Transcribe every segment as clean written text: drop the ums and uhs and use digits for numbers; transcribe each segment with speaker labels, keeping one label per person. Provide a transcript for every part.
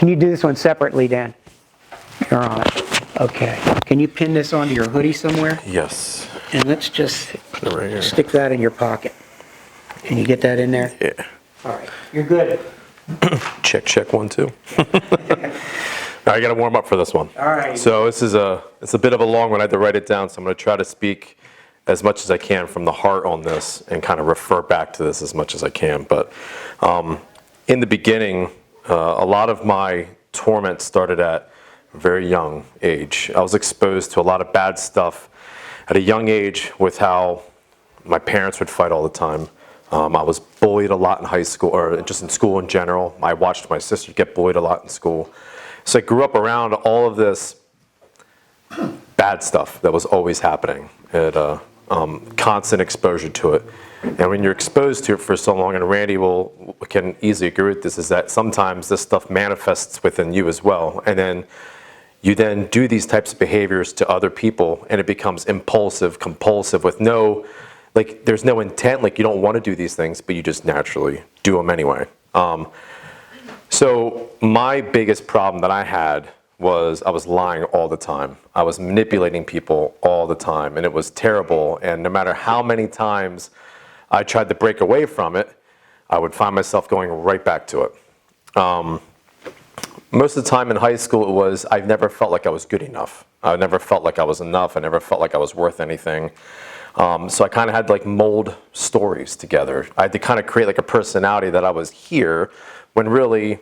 Speaker 1: Can you do this one separately, Dan? You're on it. Okay. Can you pin this onto your hoodie somewhere?
Speaker 2: Yes.
Speaker 1: And let's just
Speaker 2: Put it right here.
Speaker 1: stick that in your pocket. Can you get that in there?
Speaker 2: Yeah.
Speaker 1: All right. You're good.
Speaker 2: Check, check, 1, 2. I got to warm up for this one.
Speaker 1: All right.
Speaker 2: So it's a bit of a long one. I had to write it down, so I'm going to try to speak as much as I can from the heart on this and kind of refer back to this as much as I can. But in the beginning, a lot of my torment started at a very young age. I was exposed to a lot of bad stuff at a young age with how my parents would fight all the time. I was bullied a lot in high school, or just in school in general. I watched my sister get bullied a lot in school. So I grew up around all of this bad stuff that was always happening. It, constant exposure to it. And when you're exposed to it for so long, and Randy can easily agree with this, is that sometimes this stuff manifests within you as well. And then you then do these types of behaviors to other people, and it becomes impulsive, compulsive, with no, like, there's no intent, like you don't want to do these things, but you just naturally do them anyway. So my biggest problem that I had was I was lying all the time. I was manipulating people all the time, and it was terrible. And no matter how many times I tried to break away from it, I would find myself going right back to it. Most of the time in high school, it was I never felt like I was good enough. I never felt like I was enough. I never felt like I was worth anything. So I kind of had to like mold stories together. I had to kind of create like a personality that I was here when really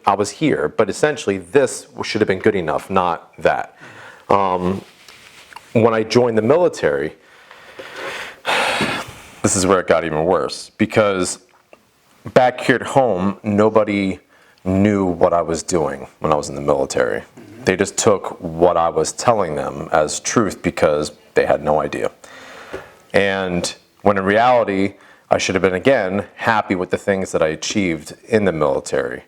Speaker 2: I was here. But essentially this should have been good enough, not that. When I joined the military, this is where it got even worse, because back here at home, nobody knew what I was doing when I was in the military. They just took what I was telling them as truth because they had no idea. And when in reality, I should have been, again, happy with the things that I achieved in the military.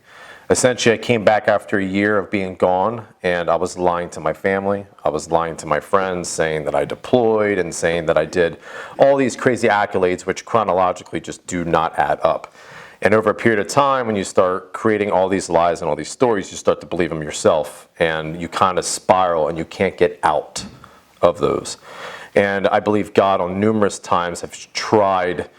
Speaker 2: Essentially, I came back after a year of being gone, and I was lying to my family. I was lying to my friends, saying that I deployed and saying that I did all these crazy accolades, which chronologically just do not add up. And over a period of time, when you start creating all these lies and all these stories, you start to believe them yourself, and you kind of spiral, and you can't get out of those. And I believe God on numerous times have tried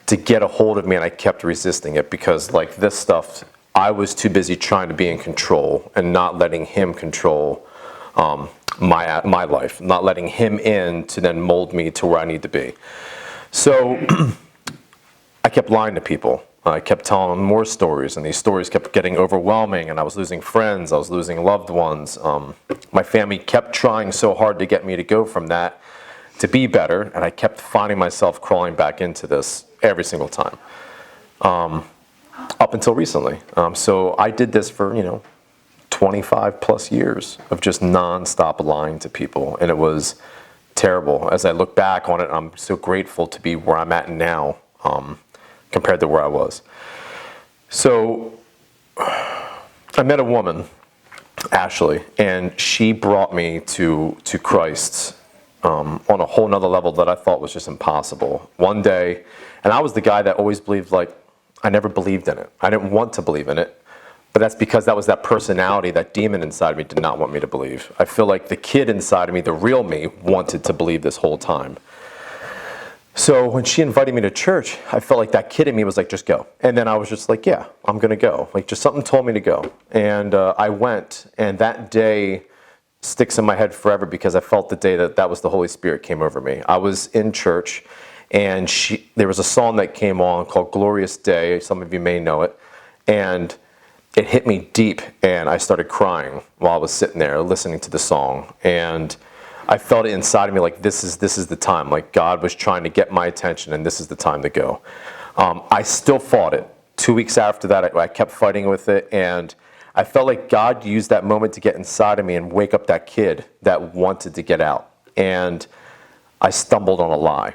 Speaker 2: to get a hold of me, and I kept resisting it because, like this stuff, I was too busy trying to be in control and not letting Him control my life, not letting Him in to then mold me to where I need to be. So I kept lying to people. I kept telling them more stories, and these stories kept getting overwhelming, and I was losing friends, I was losing loved ones. My family kept trying so hard to get me to go from that to be better, and I kept finding myself crawling back into this every single time, up until recently. So I did this for, 25 plus years of just nonstop lying to people, and it was terrible. As I look back on it, I'm so grateful to be where I'm at now, compared to where I was. So I met a woman, Ashley, and she brought me to Christ on a whole nother level that I thought was just impossible. One day, and I was the guy that always believed, like, I never believed in it. I didn't want to believe in it, but that's because that was that personality, that demon inside me did not want me to believe. I feel like the kid inside of me, the real me, wanted to believe this whole time. So when she invited me to church, I felt like that kid in me was like, just go. And then I was just like, yeah, I'm going to go. Like, just something told me to go. And I went, and that day sticks in my head forever because I felt the day that was the Holy Spirit came over me. I was in church, and there was a song that came on called Glorious Day. Some of you may know it. And it hit me deep, and I started crying while I was sitting there listening to the song. And I felt it inside of me like this is the time. Like God was trying to get my attention, and this is the time to go. I still fought it. 2 weeks after that, I kept fighting with it, and I felt like God used that moment to get inside of me and wake up that kid that wanted to get out. And I stumbled on a lie,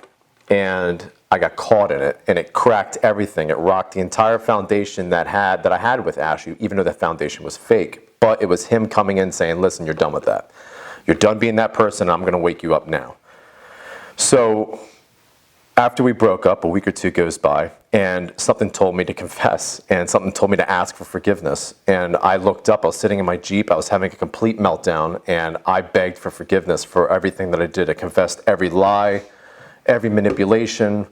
Speaker 2: and I got caught in it, and it cracked everything. It rocked the entire foundation that I had with Ashley, even though that foundation was fake. But it was Him coming in saying, listen, you're done with that. You're done being that person, and I'm going to wake you up now. So after we broke up, a week or two goes by, and something told me to confess, and something told me to ask for forgiveness. And I looked up, I was sitting in my Jeep, I was having a complete meltdown, and I begged for forgiveness for everything that I did. I confessed every lie, every manipulation,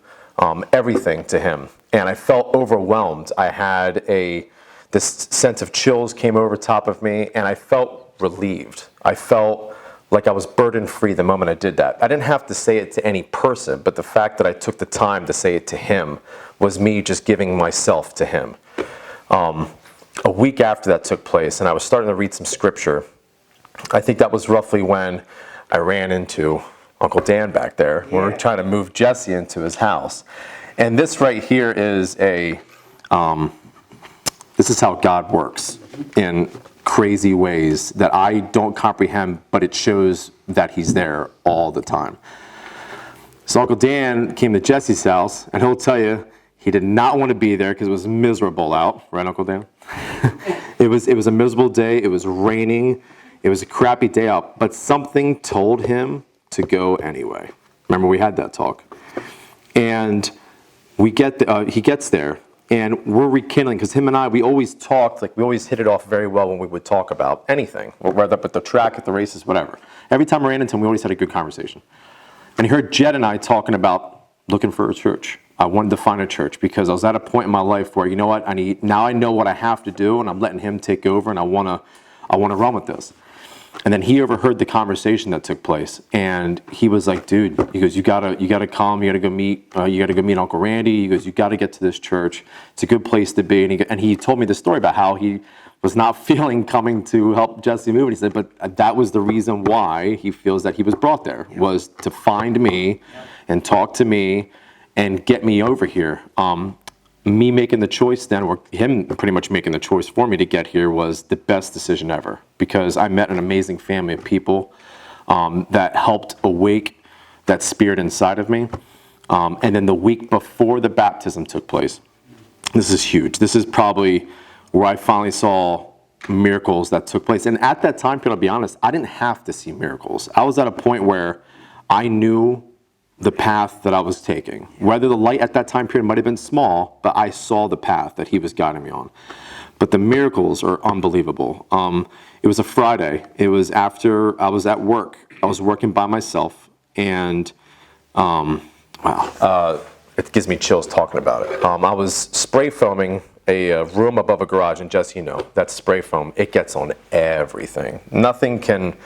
Speaker 2: everything to him. And I felt overwhelmed. I had this sense of chills came over top of me, and I felt relieved. I felt like I was burden-free the moment I did that. I didn't have to say it to any person, but the fact that I took the time to say it to him was me just giving myself to him. A week after that took place, and I was starting to read some scripture, I think that was roughly when I ran into Uncle Dan back there. We were trying to move Jesse into his house. And this right here is this is how God works in crazy ways that I don't comprehend, but it shows that he's there all the time. So Uncle Dan came to Jesse's house, and he'll tell you he did not want to be there because it was miserable out. Right, Uncle Dan? It was a miserable day. It was raining. It was a crappy day out. But something told him to go anyway. Remember, we had that talk. And he gets there. And we're rekindling, because him and I, we always talked, like we always hit it off very well when we would talk about anything, whether up at the track, at the races, whatever. Every time I ran into him, we always had a good conversation. And he heard Jed and I talking about looking for a church. I wanted to find a church because I was at a point in my life where, you know what, now I know what I have to do, and I'm letting him take over, and I want to run with this. And then he overheard the conversation that took place, and he was like, "Dude," he goes, "You gotta come. You gotta go meet. You gotta go meet Uncle Randy." He goes, "You gotta get to this church. It's a good place to be." And he told me the story about how he was not feeling coming to help Jesse move. And he said, but that was the reason why he feels that he was brought there, was to find me and talk to me and get me over here. Me making the choice then, or him pretty much making the choice for me to get here, was the best decision ever, because I met an amazing family of people that helped awake that spirit inside of me. And then the week before the baptism took place, this is huge. This is probably where I finally saw miracles that took place. And at that time period, I'll be honest, I didn't have to see miracles. I was at a point where I knew the path that I was taking. Whether the light at that time period might have been small, but I saw the path that he was guiding me on. But the miracles are unbelievable. It was a Friday. It was after I was at work. I was working by myself, and it gives me chills talking about it. I was spray foaming a room above a garage, and Jesse, you know, that spray foam, it gets on everything. Nothing can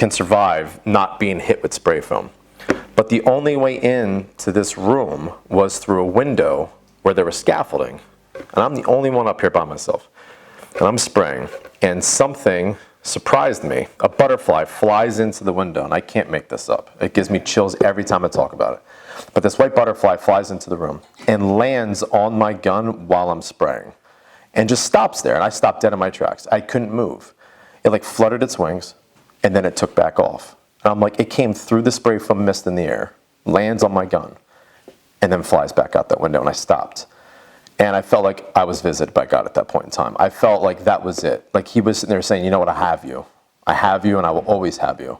Speaker 2: survive not being hit with spray foam. But the only way in to this room was through a window where there was scaffolding. And I'm the only one up here by myself. And I'm spraying, and something surprised me. A butterfly flies into the window, and I can't make this up. It gives me chills every time I talk about it. But this white butterfly flies into the room and lands on my gun while I'm spraying, and just stops there. And I stopped dead in my tracks. I couldn't move. It like fluttered its wings, and then it took back off. And I'm like, it came through the spray foam mist in the air, lands on my gun, and then flies back out that window, and I stopped. And I felt like I was visited by God at that point in time. I felt like that was it. Like he was sitting there saying, you know what, I have you. I have you, and I will always have you.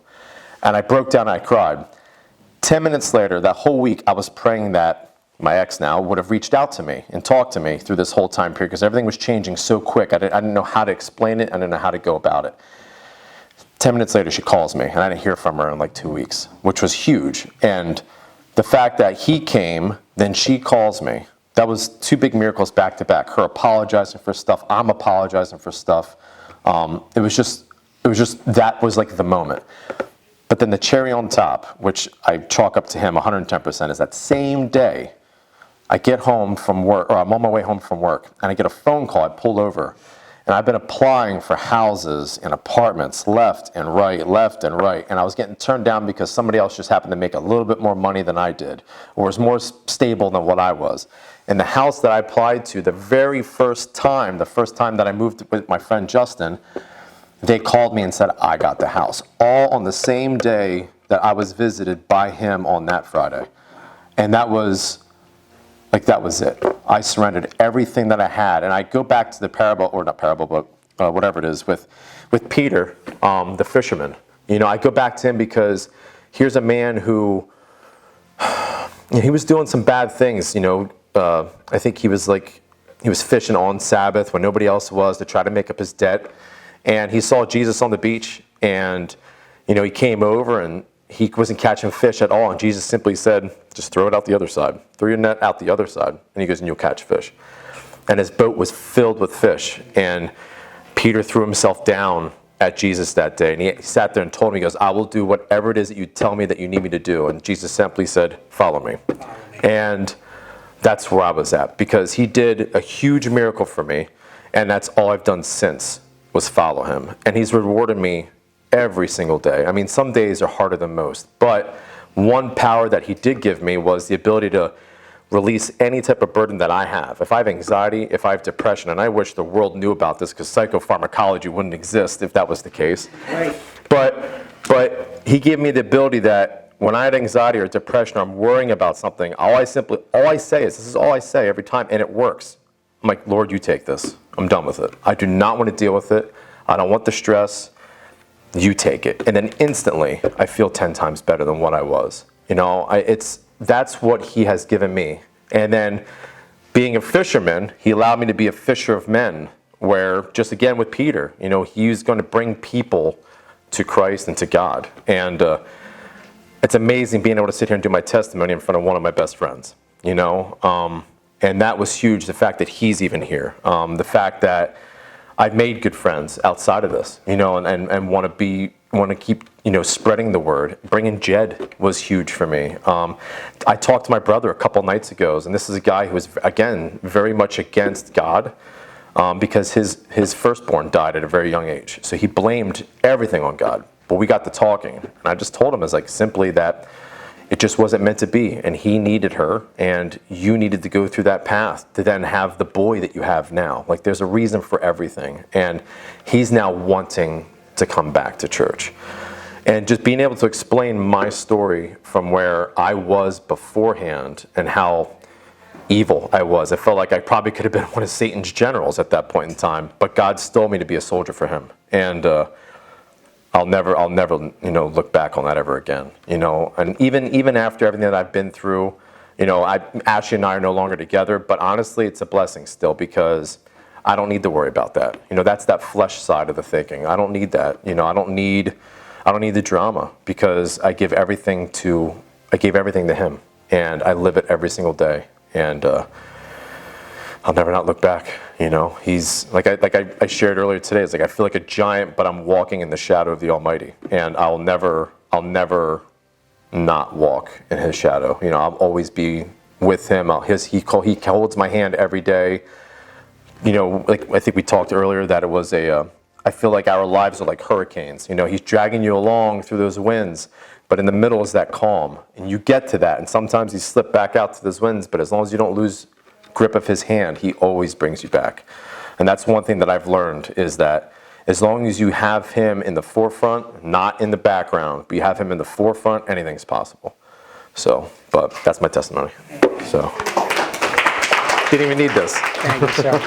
Speaker 2: And I broke down and I cried. 10 minutes later, that whole week, I was praying that my ex now would have reached out to me and talked to me through this whole time period, because everything was changing so quick. I didn't know how to explain it. I didn't know how to go about it. 10 minutes later, she calls me, and I didn't hear from her in like 2 weeks, which was huge. And the fact that he came, then she calls me. That was two big miracles back to back. Her apologizing for stuff, I'm apologizing for stuff. It was just that was like the moment. But then the cherry on top, which I chalk up to him 110%, is that same day I get home from work, or I'm on my way home from work, and I get a phone call. I pull over, and I've been applying for houses and apartments left and right. And I was getting turned down because somebody else just happened to make a little bit more money than I did, or was more stable than what I was. And the house that I applied to, the first time that I moved with my friend Justin, they called me and said, I got the house. All on the same day that I was visited by him on that Friday. And that was it. I surrendered everything that I had. And I go back to the parable, or not parable, but whatever it is, with Peter, the fisherman. You know, I go back to him because here's a man who he was doing some bad things. I think he was fishing on Sabbath when nobody else was to try to make up his debt. And he saw Jesus on the beach, and he came over and he wasn't catching fish at all. And Jesus simply said, just throw it out the other side. Throw your net out the other side. And he goes, and you'll catch fish. And his boat was filled with fish. And Peter threw himself down at Jesus that day. And he sat there and told him, he goes, I will do whatever it is that you tell me that you need me to do. And Jesus simply said, follow me. And that's where I was at, because he did a huge miracle for me. And that's all I've done since, was follow him. And he's rewarded me every single day. I mean, some days are harder than most. But one power that he did give me was the ability to release any type of burden that I have. If I have anxiety, if I have depression, and I wish the world knew about this, because psychopharmacology wouldn't exist if that was the case. Right. But he gave me the ability that when I had anxiety or depression, or I'm worrying about something, all I say is, this is all I say every time, and it works. I'm like, Lord, you take this. I'm done with it. I do not want to deal with it. I don't want the stress. You take it. And then instantly, I feel 10 times better than what I was. That's what he has given me. And then being a fisherman, he allowed me to be a fisher of men, where just again with Peter, he was going to bring people to Christ and to God. And it's amazing being able to sit here and do my testimony in front of one of my best friends, and that was huge. The fact that he's even here, the fact that I've made good friends outside of this, and want to keep, spreading the word. Bringing Jed was huge for me. I talked to my brother a couple nights ago, and this is a guy who was, again, very much against God, because his firstborn died at a very young age. So he blamed everything on God. But we got to talking, and I just told him simply that it just wasn't meant to be, and he needed her, and you needed to go through that path to then have the boy that you have now. There's a reason for everything, and he's now wanting to come back to church. And just being able to explain my story from where I was beforehand and how evil I was. I felt like I probably could have been one of Satan's generals at that point in time, but God stole me to be a soldier for him. And I'll never look back on that ever again. And even after everything that I've been through, Ashley and I are no longer together, but honestly, it's a blessing still, because I don't need to worry about that. That's that flesh side of the thinking. I don't need that. I don't need the drama, because I gave everything to him, and I live it every single day. And I'll never not look back. He's like I shared earlier today. It's I feel like a giant, but I'm walking in the shadow of the Almighty, and I'll never not walk in His shadow. I'll always be with Him. He holds my hand every day. I think we talked earlier that it was I feel like our lives are like hurricanes. He's dragging you along through those winds, but in the middle is that calm, and you get to that. And sometimes you slip back out to those winds, but as long as you don't lose grip of His hand, He always brings you back. And that's one thing that I've learned, is that as long as you have Him in the forefront, not in the background, but you have Him in the forefront, anything's possible. So, but that's my testimony. So, didn't even need this.
Speaker 1: Thank you, sir.